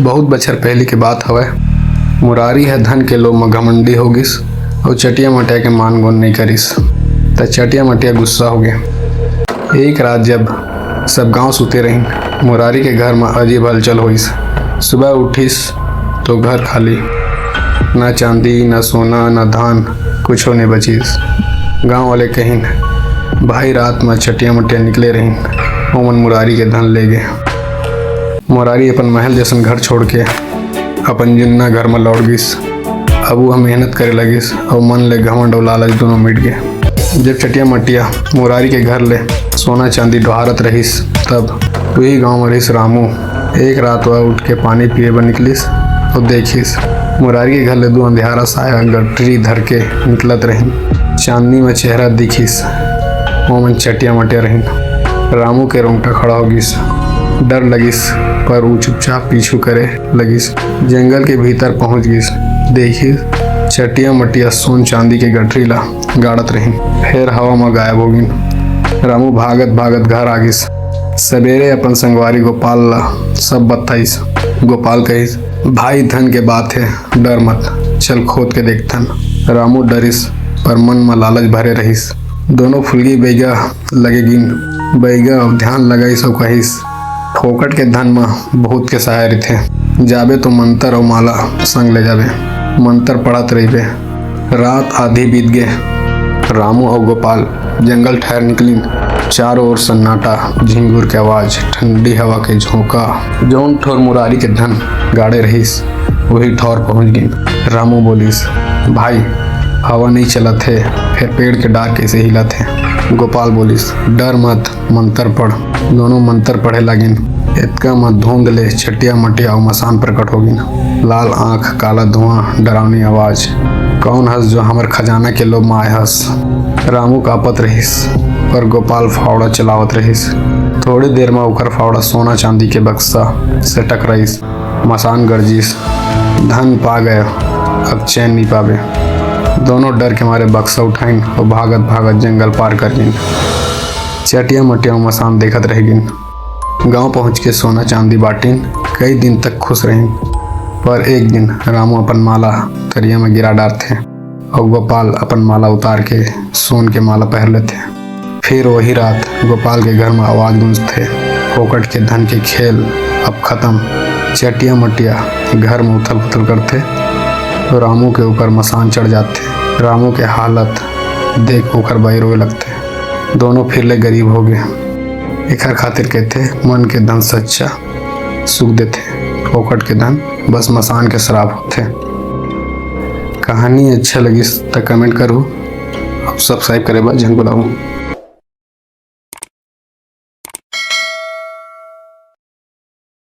बहुत बछर पहले की बात हवय। मुरारी है धन के लोभ में घमंडी होगिस और चटिया मटिया के मान गुण नहीं करिस त चटिया मटिया गुस्सा हो गया। एक रात जब सब गांव सुते रही, मुरारी के घर में अजीब हलचल होइस। सुबह उठिस तो घर खाली, न चांदी न सोना न धान, कुछ नहीं बचिस। गांव वाले कहीं भाई रात में चटिया मटिया निकले रही, ओमन मुरारी के धन ले गए। मुरारी अपन महल जैसन घर छोड़ के अपन जिन्ना घर में लौट गिस। अब वह मेहनत करे लगिस और मन ले घमंड और लालच दोनों मिट गए। जब चटिया मटिया मुरारी के घर ले सोना चांदी डोहारत रहिस, तब वही गांव में रहिस रामू। एक रात वह उठ के पानी पिए बर निकलिस और देखिस मुरारी के घर ले दो अंधियारा साया गठरी धर के निकलत रही। चांदनी में चेहरा दिखिस, ओमन चटिया मटिया रही। रामू के रोंगटा खड़ा हो गिस, डर लगिस पर वो चुपचाप पीछू करे लगिस। जंगल के भीतर पहुंच गिस, देखिस चटिया मटिया सोन चांदी के गठरी ला गाड़त रही, फिर हवा में गायब हो गई। रामू भागत भागत घर आ गिस। सवेरे अपन संगवारी गोपाल ला सब बताइस। गोपाल कहिस, भाई धन के बात है, डर मत, चल खोद के देखथन। रामू डरिस पर मन में लालच भरे रहिस। दोनों फुलगी बैगा लगे गिन, बैगा ध्यान लगाइस और कहिस, फोकट के धन में बहुत के सहारे थे, जाबे तो मंतर और माला संग ले जाबे। मंतर पढ़त रहिबे। रात आधी बीत गए। रामू और गोपाल जंगल ठहर निकलिन। चारों ओर सन्नाटा, झिंगुर के आवाज, ठंडी हवा के झोंका। जौन ठोर मुरारी के धन गाड़े रहिस वही ठौर पहुंच गई। रामू बोलिस, भाई हवा नहीं चलत है, फिर पेड़ के डार कैसे हिलत है। गोपाल बोलिस, डर मत, मंतर पढ़। दोनों मंतर पढ़े लगिन। इतका मत धुंध ले चटिया मटिया और मसान प्रकट होगिन। लाल आंख, काला धुआं, डरावनी आवाज। कौन हस जो हमर खजाना के लोभ में आए हस। रामू कापत रहिस पर गोपाल फावड़ा चलावत रहिस। थोड़ी देर में ओकर फावड़ा सोना चांदी के बक्सा से टकराइस। मसान गरजिस, धन पा गए, अब चैन नहीं पावे। दोनों डर के मारे बक्सा उठाइन और भागत भागत जंगल पार कर गिन। चटिया मटिया मसान देखत रह गिन। गांव पहुंच के सोना चांदी बाटिन। कई दिन तक खुश रही, पर एक दिन रामू अपन माला तरिया में गिरा डालते और गोपाल अपन माला उतार के सोन के माला पहन लेते। फिर वही रात गोपाल के घर में आवाज गूंजते, फोकट के धन के खेल अब खत्म। चटिया मटिया घर में उथल पुथल करते, रामू के ऊपर मसान चढ़ जाते। रामू के हालत देख ओकर भाई रोए लगते। दोनों फिर ले गरीब हो गए। एकर खातिर कहते, मन के धन सच्चा सुख देते, फोकट के धन बस मसान के शराब होते। कहानी अच्छा लगी तो कमेंट करो, अब सब्सक्राइब करे बा झन बुलाऊं।